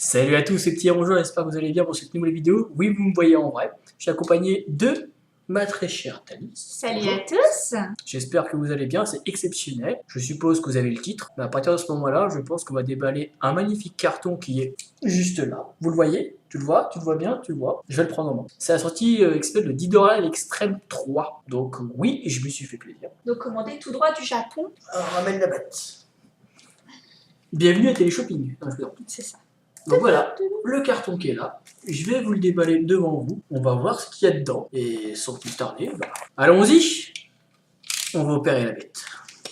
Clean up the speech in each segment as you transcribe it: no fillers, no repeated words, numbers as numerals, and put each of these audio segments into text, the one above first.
Salut à tous, c'est Thierry, bonjour, j'espère que vous allez bien pour cette nouvelle vidéo. Oui, vous me voyez en vrai. Je suis accompagné de ma très chère Thalys. Salut Bonjour. à tous. J'espère que vous allez bien, c'est exceptionnel. Je suppose que vous avez le titre. Mais à partir de ce moment-là, je pense qu'on va déballer un magnifique carton qui est juste là. Vous le voyez? Tu le vois? Tu le vois bien? Tu le vois? Je vais le prendre en main. C'est la sortie exprès de Didora l'Extrême 3. Donc oui, je me suis fait plaisir. Donc commandé tout droit du Japon. Alors, ramène la bête. Bienvenue à Téléshopping. Non, je plaisante. C'est ça. Donc voilà, le carton qui est là, je vais vous le déballer devant vous, on va voir ce qu'il y a dedans. Et sans plus tarder, allons-y, on va opérer la bête.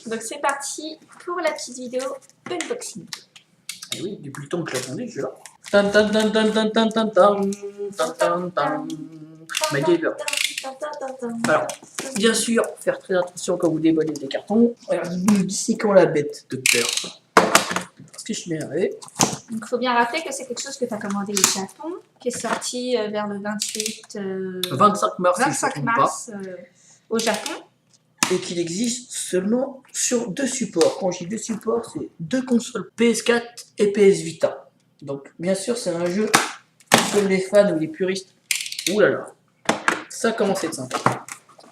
Donc c'est parti pour la petite vidéo unboxing. Et oui, depuis le temps que je l'attendais, je suis là. Tan tan tan tan tan tan tan tan tan tan tan. MacGyver. Alors, bien sûr, faire très attention quand vous déballez des cartons. Alors, c'est quand la bête, docteur. Parce que je suis énervé. Donc il faut bien rappeler que c'est quelque chose que tu as commandé au Japon, qui est sorti vers le 25 mars, si je ne me 25 trompe mars au Japon. Et qu'il existe seulement sur 2 supports. Quand je dis 2 supports, c'est 2 consoles PS4 et PS Vita. Donc, bien sûr, c'est un jeu comme les fans ou les puristes. Ouh là là, ça commence à être sympa.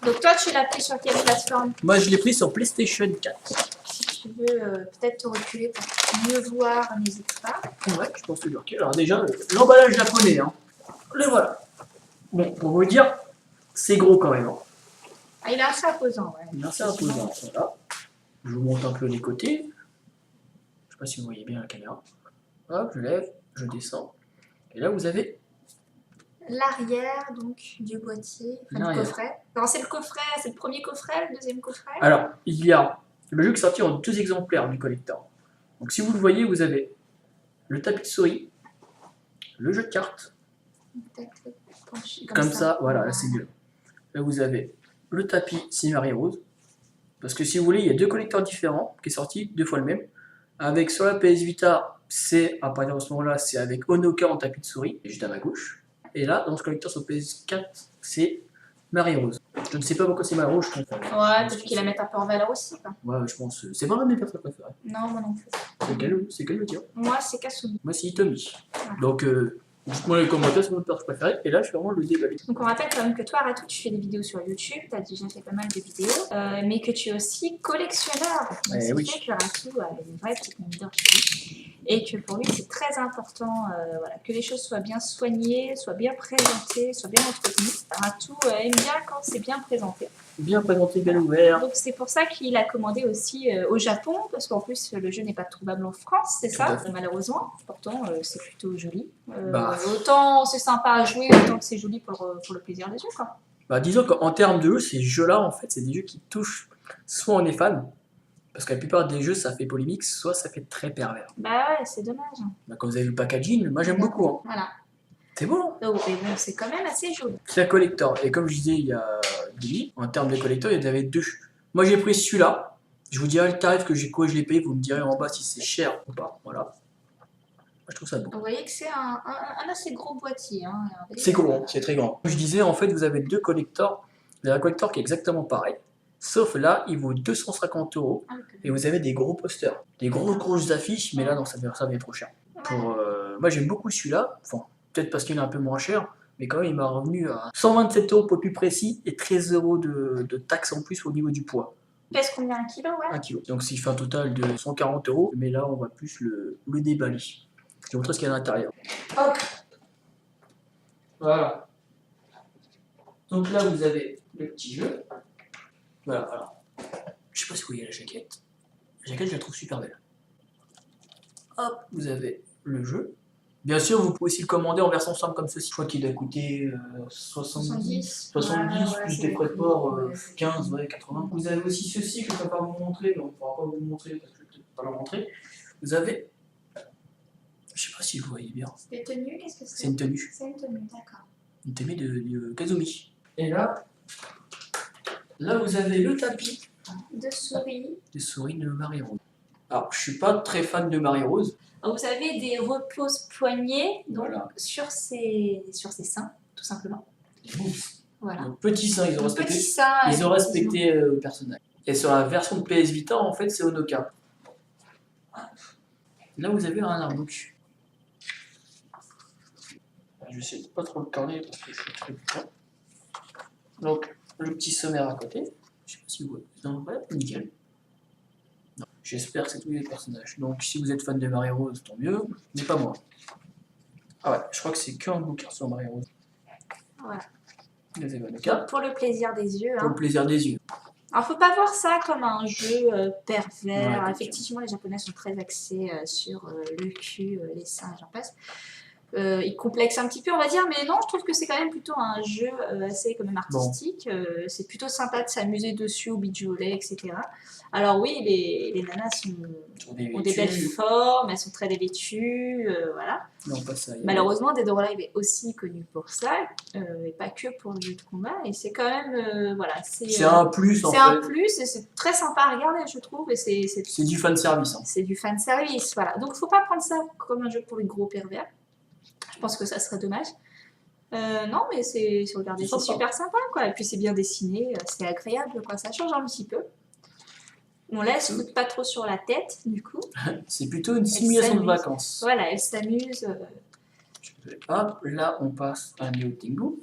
Donc toi, tu l'as pris sur quelle plateforme? Moi, je l'ai pris sur PlayStation 4. Si tu veux peut-être te reculer pour mieux voir, n'hésite pas. Ouais, je pense que c'est ok. Alors déjà, l'emballage japonais, hein. Le voilà. Bon, pour vous dire, c'est gros quand même. Hein. Ah, il est assez imposant, ouais. Il est assez imposant, voilà. Je vous montre un peu les côtés. Je sais pas si vous voyez bien la caméra. Hop, je lève, je descends. Et là, vous avez l'arrière donc du boîtier, enfin du coffret. Non, c'est le coffret, c'est le premier coffret, le deuxième coffret. Alors, il y a le jeu qui est sorti en 2 exemplaires du collector. Donc si vous le voyez, vous avez le tapis de souris, le jeu de cartes, comme ça, voilà, là c'est mieux. Là vous avez le tapis Cimari Rose, parce que si vous voulez, il y a 2 collecteurs différents qui est sorti 2 fois le même. Avec sur la PS Vita, c'est à partir de ce moment-là, c'est avec Onoka en tapis de souris, juste à ma gauche. Et là, dans ce collecteur sur PS4, c'est Marie Rose. Je ne sais pas pourquoi c'est Marie Rose, je comprends. Ouais, peut-être qu'il la met un peu en valeur aussi, quoi. Ouais, je pense. C'est pas un de mes personnages préférés. Non, moi non plus. C'est quel le tien? Moi, c'est Kasumi. Moi, c'est Hitomi. Voilà. Donc, dites-moi dans les commentaires c'est votre personnage préféré. Et là, je vais vraiment le déballer. Donc, on rappelle quand même que toi, Ratou, tu fais des vidéos sur YouTube. Tu as déjà fait pas mal de vidéos. Mais que tu es aussi collectionneur. Donc, c'est fait que Ratou a une vraie petite mine d'or chez lui. Et que pour lui, c'est très important voilà, que les choses soient bien soignées, soient bien présentées, soient bien entretenues. Ratou aime bien quand c'est bien présenté. Bien présenté, bien ouvert. Donc c'est pour ça qu'il a commandé aussi au Japon, parce qu'en plus le jeu n'est pas trouvable en France, c'est ça, malheureusement. Pourtant c'est plutôt joli. Autant c'est sympa à jouer, autant que c'est joli pour le plaisir des jeux, quoi. Bah, disons qu'en termes de jeux, ces jeux-là, en fait, c'est des jeux qui touchent soit on est fan, parce que la plupart des jeux, ça fait polémique, soit ça fait très pervers. Bah ouais, c'est dommage. Bah, quand vous avez vu le packaging, moi j'aime beaucoup. Hein. Voilà. C'est beau. Oh, mais bon, c'est quand même assez joli. C'est un collector. Et comme je disais il y a 10 en termes de collector, il y en avait 2. Moi j'ai pris celui-là. Je vous dirai le tarif que j'ai quoi je l'ai payé. Vous me direz en bas si c'est cher ou pas. Voilà. Moi je trouve ça beau. Vous voyez que c'est un assez gros boîtier. Hein. C'est gros, hein. C'est très grand. Comme je disais, en fait, vous avez 2 collectors. Vous avez un collector qui est exactement pareil. Sauf là, il vaut 250 €. Et vous avez des gros posters. Des grosses affiches. Mais là, non, ça devient trop cher. Pour, moi j'aime beaucoup celui-là. Enfin, peut-être parce qu'il est un peu moins cher, mais quand même il m'a revenu à 127 € pour plus précis et 13 € de taxes en plus au niveau du poids. Il pèse combien, 1 kg, ouais? 1 kg. Donc s'il fait un total de 140 €, mais là on va plus le déballer. Je vais vous montrer ce qu'il y a à l'intérieur. Hop. Voilà. Donc là vous avez le petit jeu. Voilà, alors. Je sais pas si vous voyez la jaquette. La jaquette je la trouve super belle. Hop, vous avez le jeu. Bien sûr, vous pouvez aussi le commander en version simple comme ceci. Je crois qu'il a coûté 70 plus des frais de port 15, ouais, 80. Vous avez aussi ceci que je ne peux pas vous montrer, mais on ne pourra pas vous montrer parce que je ne vais pas le montrer. Vous avez, je ne sais pas si vous voyez bien. C'est une tenue, qu'est-ce que c'est? C'est une tenue. C'est une tenue, d'accord. Une tenue de Kazumi. Et là vous avez le tapis de souris. De souris de Marie Rose. Alors, je ne suis pas très fan de Marie Rose. Vous avez des repose-poignets voilà. sur ses seins, tout simplement. Voilà. Donc, petits seins, ils ont respecté, ils ont respecté le personnage. Et sur la version de PS Vita, en fait, c'est Onoka. Là, vous avez un artbook. Je vais essayer de pas trop le corner parce que je suis très bien. Donc, le petit sommaire à côté. Je sais pas si vous voyez. Non, ouais, nickel. J'espère que c'est tous les personnages. Donc, si vous êtes fan de Marie-Rose, tant mieux, mais pas moi. Ah ouais, je crois que c'est qu'un bouquin sur Marie-Rose. Voilà. Les Evanaka. Pour le plaisir des yeux. Pour le plaisir des yeux. Alors, faut pas voir ça comme un jeu pervers. Ouais, effectivement, les Japonais sont très axés sur le cul, les seins, j'en passe. Ils complexent un petit peu, on va dire, mais non, je trouve que c'est quand même plutôt un jeu assez quand même artistique. C'est plutôt sympa de s'amuser dessus au beach volley, etc. Alors oui, les nanas ont des belles formes, elles sont très dévêtues, voilà. Non, pas ça. Malheureusement, Dead or Alive est aussi connu pour ça, et pas que pour le jeu de combat. Et c'est quand même, voilà, c'est un plus. C'est un plus, et c'est très sympa à regarder, je trouve. Et c'est du fan service. Hein. C'est du fan service, voilà. Donc, faut pas prendre ça comme un jeu pour les gros pervers. Je pense que ça serait dommage. Non, mais c'est regardez, c'est super sympa, quoi. Et puis c'est bien dessiné, c'est agréable, quoi. Ça change un petit peu. On laisse pas trop sur la tête, du coup. C'est plutôt une simulation de vacances. Voilà, elle s'amuse. Hop, là on passe à Neo Tengu.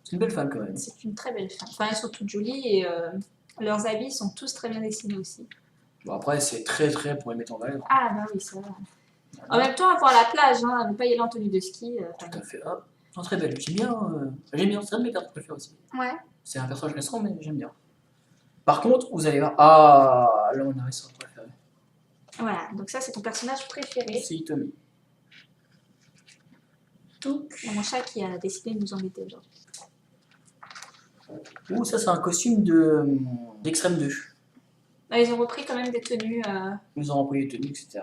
C'est une belle femme quand même. C'est une très belle femme. Enfin, elles sont toutes jolies et leurs habits sont tous très bien dessinés aussi. Bon, après, c'est très pour les mettre en valeur. Ah, bah oui, ça va. En même temps, avoir la plage, hein, ne pas y aller en tenue de ski. Tout à fait. Hop. Non, très belle. J'aime bien. C'est un de mes personnages préférés aussi. Ouais. C'est un personnage récent, mais j'aime bien. Par contre, vous allez voir. Ah, là on arrive sur le préféré. Voilà, donc ça c'est ton personnage préféré. C'est Hitomi. Mon chat qui a décidé de nous embêter aujourd'hui. Ouh, ça c'est un costume d'Extrême 2. Là, ils ont repris quand même des tenues. Ils ont repris les tenues, etc.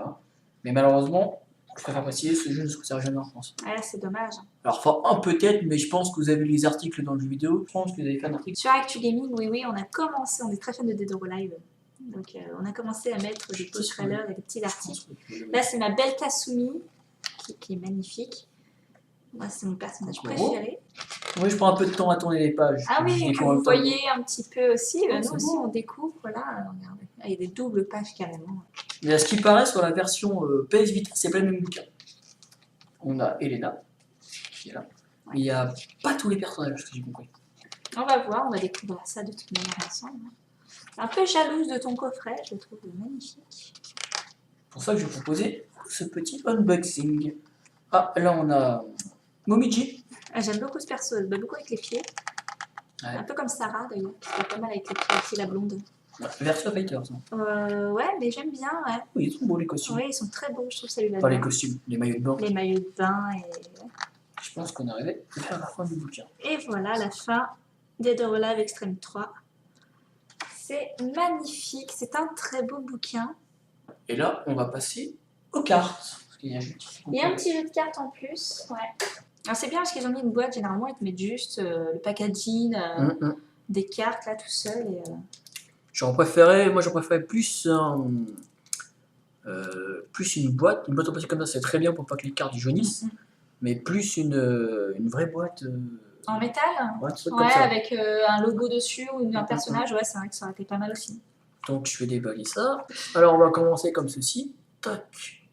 Mais malheureusement, je préfère préciser, ce jeu ne sortira jamais en France. Ah là, c'est dommage. Alors, enfin, peut-être, mais je pense que vous avez lu les articles dans le jeu vidéo. Je pense que vous avez fait un article. Sur Actu Gaming, oui, on a commencé, on est très fan de Dead or Alive. Donc, on a commencé à mettre des petits trailers et des petits articles. Là, c'est ma belle Kasumi, qui est magnifique. Moi, c'est mon personnage préféré. Oui, je prends un peu de temps à tourner les pages. Ah oui, que vous voyez un petit peu aussi. Nous aussi, on découvre, là, regardez. Ah, il y a des doubles pages carrément. Mais à ce qui paraît, sur la version PS Vita, c'est pas le même bouquin. On a Elena, qui est là. Ouais. Mais il n'y a pas tous les personnages, ce que j'ai compris. On va voir, on va découvrir ça de toute manière ensemble. Un peu jalouse de ton coffret, je le trouve magnifique. C'est pour ça que je vais proposer ce petit unboxing. Ah, là on a Momiji. Ah, j'aime beaucoup ce perso, elle bat beaucoup avec les pieds. Ouais. Un peu comme Sarah d'ailleurs, qui fait pas mal avec les pieds aussi, la blonde. Verso Fighters. Ouais, mais j'aime bien, ouais. Oui, ils sont beaux les costumes. Oui, ils sont très beaux, je trouve ça lui va bien. Pas bien. les costumes, les maillots de bain. Les maillots de bain et... Je pense qu'on est arrivé à la fin du bouquin. Et voilà la fin Dead or Alive Extreme 3. C'est magnifique, c'est un très beau bouquin. Et là, on va passer aux cartes. Il y a un petit jeu de cartes en plus, ouais. Alors c'est bien parce qu'ils ont mis une boîte, généralement ils te mettent juste le packaging, des cartes là tout seul. Et, j'en préférais plus une boîte en plastique comme ça, c'est très bien pour pas que les cartes jaunissent, mais plus une vraie boîte. En métal. Ouais, avec un logo dessus ou un personnage, ouais, c'est vrai que ça aurait été pas mal aussi. Donc je vais déballer ça. Alors on va commencer comme ceci. Tac.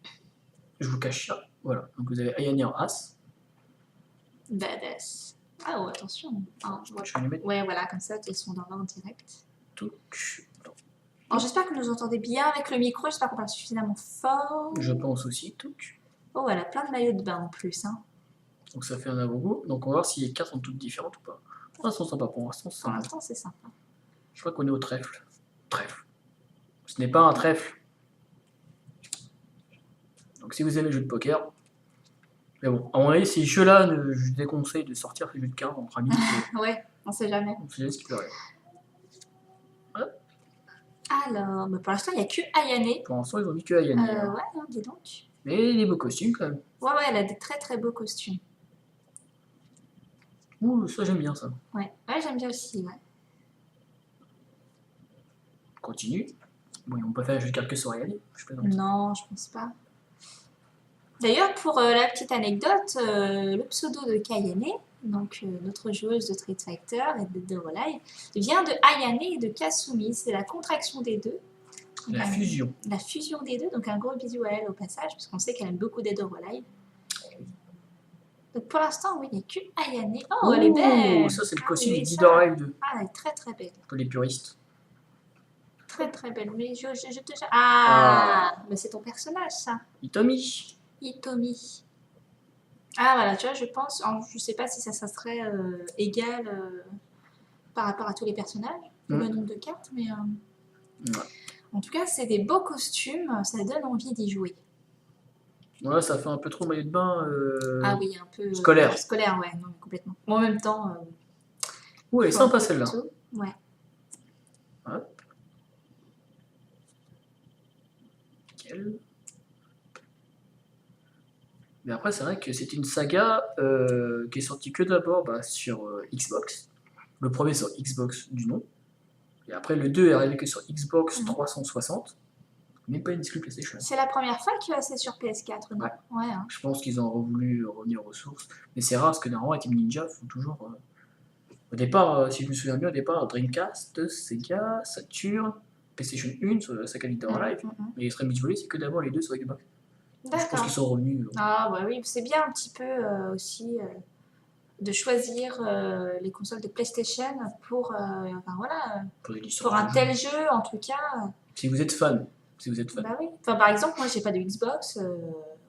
Je vous cache ça. Voilà. Donc vous avez Ayane en As. Badass. Ah oh, attention. Ah, je vais les mettre. Ouais, voilà, comme ça, elles sont dans l'ordre direct. Alors j'espère que vous nous entendez bien avec le micro, j'espère qu'on parle suffisamment fort. Je pense aussi. Oh voilà, plein de maillots de bain en plus. Hein. Donc ça fait un avant-goût. Donc on va voir si les cartes sont toutes différentes ou pas. Pour l'instant, sympa. Pour l'instant, c'est sympa. Je crois qu'on est au trèfle. Trèfle. Ce n'est pas un trèfle. Donc si vous aimez les jeux de poker, mais bon, à mon avis, ces jeux-là, je déconseille de sortir ces jeux de cartes entre amis. Ouais, on sait jamais. On sait jamais ce qui peut arriver. Ouais. Alors, mais pour l'instant, il n'y a que Ayane. Pour l'instant, ils ont mis que Ayane. Ouais, non, dis donc. Mais des beaux costumes quand même. Ouais, elle a des très beaux costumes. Ouh, ça j'aime bien ça. Ouais, j'aime bien aussi, ouais. On continue. Bon, on peut faire un jeu de cartes que sur Ayane. Non, je pense pas. D'ailleurs, pour la petite anecdote, le pseudo de Kayane, donc notre joueuse de Street Fighter et de Dead or Alive, vient de Ayane et de Kasumi. C'est la contraction des deux. La fusion. La fusion des deux, donc un gros bisou à elle au passage, parce qu'on sait qu'elle aime beaucoup Dead or Alive. Donc pour l'instant, oui, il n'y a que Ayane. Oh, elle est belle. Ça, c'est le Ah costume oui, du ça. Dead or Alive 2, Ah, elle est très très belle. pour les puristes. Très très belle. Mais je te... Ah, mais c'est ton personnage, ça. Hitomi. Hitomi. Ah voilà, tu vois, je pense, je sais pas si ça serait égal par rapport à tous les personnages, le nombre de cartes, mais en tout cas, c'est des beaux costumes, ça donne envie d'y jouer. Ouais, ça fait un peu trop maillot de bain Ah oui, un peu scolaire. Scolaire, ouais, non, mais complètement. Bon, en même temps, Ouais, elle est faut un sympa peu celle-là. tout. Ouais. Hop. Nickel. Mais après, c'est vrai que c'est une saga qui est sortie que d'abord sur Xbox. Le premier sur Xbox du nom. Et après, le 2 est arrivé que sur Xbox 360. Mais pas une exclu PlayStation. C'est la première fois que c'est sur PS4, non? Ouais. Ouais, hein. Je pense qu'ils ont voulu revenir aux sources. Mais c'est rare parce que normalement, Team Ninja font toujours. Au départ, si je me souviens bien, au départ, Dreamcast, Sega, Saturn, PlayStation 1 sur la saga Dead or Alive. Mais Extreme Beach Volley, c'est que d'abord les deux sur Xbox. Je pense qu'ils D'accord. sont revenus. Ah bah oui, c'est bien un petit peu aussi de choisir les consoles de PlayStation pour, enfin, voilà, Pour des licences pour un de tel jeux. jeu, en tout cas. Si vous êtes fan. Si vous êtes fan. Bah oui. Enfin, par exemple, moi, j'ai pas de Xbox.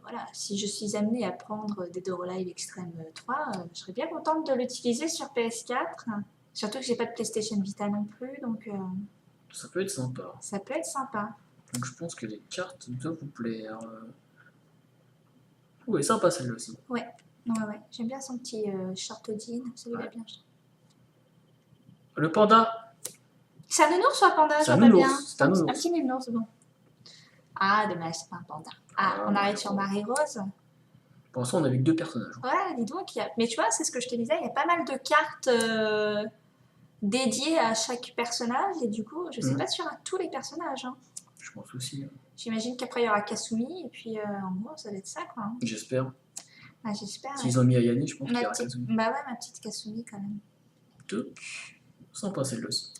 Voilà, si je suis amenée à prendre Dead or Alive Extreme 3, je serais bien contente de l'utiliser sur PS4. Surtout que j'ai pas de PlayStation Vita non plus, donc Ça peut être sympa. ça peut être sympa. Donc je pense que les cartes doivent vous plaire. Ouais, sympa celle-là aussi. Ouais, j'aime bien son petit short jean, celui-là bien. Le panda. C'est un nounours ou un panda? C'est Je un vois pas nounours, bien. c'est un nounours. Un petit nounours, bon. Ah, dommage, c'est pas un panda. Ah, on arrive sur Marie-Rose. Pour l'instant, on avait que 2 personnages. Ouais, dis donc. Mais tu vois, c'est ce que je te disais, il y a pas mal de cartes dédiées à chaque personnage. Et du coup, je sais pas si y aura tous les personnages. Hein. Je pense aussi. J'imagine qu'après, il y aura Kasumi. Et puis, en gros, ça va être ça, quoi. Hein. J'espère. Ah, j'espère. S'ils ont mis Ayane, je pense qu'il y aura Kasumi. Bah ouais, ma petite Kasumi, quand même. Tout. Sympa celle-là aussi.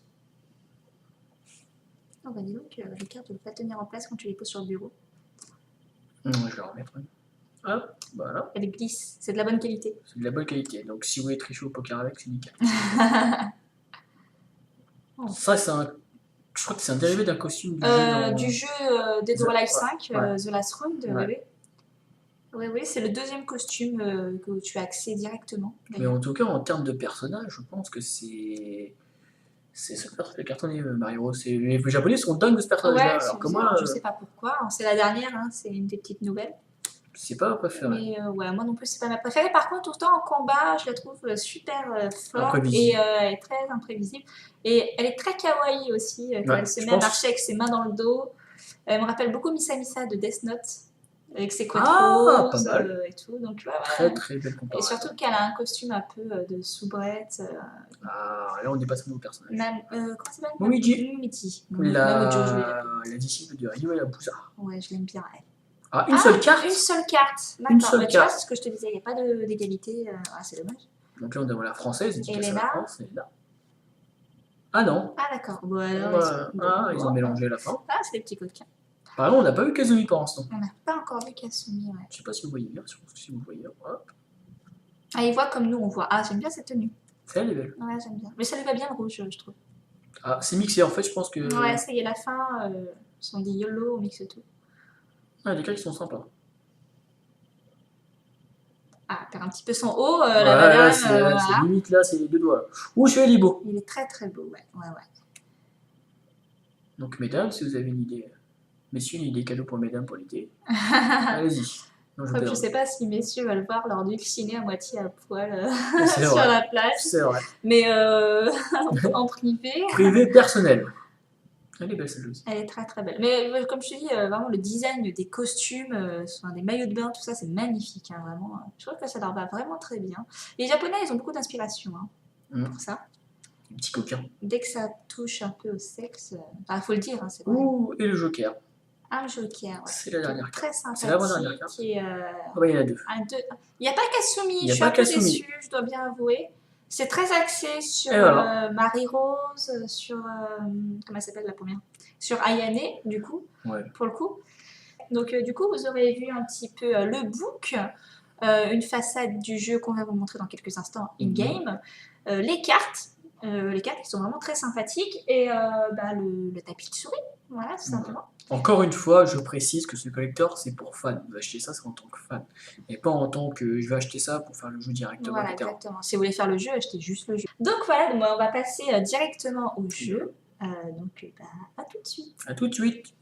Oh bah dis donc, les cartes ne peuvent pas tenir en place quand tu les poses sur le bureau. Je vais la remettre. Hop, voilà. Elle glisse, c'est de la bonne qualité. C'est de la bonne qualité. Donc si vous voulez tricher au poker avec, c'est nickel. Oh. Ça, c'est un. Je crois que c'est un dérivé d'un costume du jeu Dead or Alive 5, The Last Round. Oui, c'est le deuxième costume que tu as accès directement. Mais en tout cas, en termes de personnages, je pense que c'est. C'est ce cartonné, Mario. Les Japonais sont dingues de ce personnage-là. Ouais, alors que moi, je sais pas pourquoi. C'est la dernière, hein, c'est une des petites nouvelles. c'est pas ma préférée. Mais ouais, moi non plus, c'est pas ma préférée. Par contre, autant en combat, je la trouve super forte et elle est très imprévisible. Et elle est très kawaii aussi, quand elle se met à marcher avec ses mains dans le dos. Elle me rappelle beaucoup Misa Misa de Death Note. Avec ses quatros et tout. Donc, ouais, très très belle comparaison. Et surtout qu'elle a un costume un peu de soubrette. Ah, là on dépasse un nouveau personnage. Comment ça s'appelle Momiji. La disciple de Ryo Yabusa. Ouais, je l'aime bien, elle. Ah, une seule carte. Une seule carte. Une seule carte. Tu vois, c'est ce que je te disais, il n'y a pas d'égalité. Ah, c'est dommage. Donc là, on a la française. Elena. Ah non. Ah, d'accord. Bon, alors, ils ont mélangé la fin. Ah, c'est les petits coquins. Par exemple, on n'a pas vu Kazumi pour l'instant. On n'a pas encore vu Kasumi, ouais. Je sais pas si vous voyez bien, je pense que si vous voyez. Hop. Ah, il voit comme nous, on voit. Ah, j'aime bien cette tenue. Elle est belle. Ouais, j'aime bien. Mais ça lui va bien le rouge, je trouve. Ah, c'est mixé en fait, je pense que. Ouais, ça y est, la fin, on dit YOLO, on mixe tout. Ah, les cartes qui sont sympas. Ah, perd un petit peu son haut, la madame. C'est limite là, c'est les deux doigts. Ouh, celui-là, il est beau. Il est très très beau, ouais. Donc, mesdames, si vous avez une idée, messieurs, une idée cadeau pour mesdames pour l'été, allez-y. Je sais pas si messieurs veulent voir leur nuque chinée à moitié à poil sur la plage. C'est vrai. Mais en privé. Privé personnel. Elle est belle celle-là aussi. Elle est très très belle. Mais comme je te dis, vraiment le design des costumes, des maillots de bain, tout ça, c'est magnifique. Hein, vraiment. Je trouve que ça leur va vraiment très bien. Les Japonais, ils ont beaucoup d'inspiration pour ça. Les petits coquins. Dès que ça touche un peu au sexe, il faut le dire, hein, c'est vrai. Ouh, et le Joker. Un Joker, ouais. C'est la dernière carte. Très sympathique. C'est la dernière carte. Il y en a deux. Il n'y a pas Kasumi, je suis un peu déçue, je dois bien avouer. C'est très axé sur Marie-Rose, sur. Comment elle s'appelle la première? Sur Ayane, du coup, pour le coup. Donc, du coup, vous aurez vu un petit peu le book. une façade du jeu qu'on va vous montrer dans quelques instants in-game, les cartes qui sont vraiment très sympathiques, et le tapis de souris, voilà, tout simplement. Encore une fois, je précise que ce collector, c'est pour fan. Vous achetez ça, c'est en tant que fan. Et pas en tant que je vais acheter ça pour faire le jeu directement, Voilà, etc. exactement. Si vous voulez faire le jeu, achetez juste le jeu. Donc voilà, on va passer directement au jeu. À tout de suite. À tout de suite.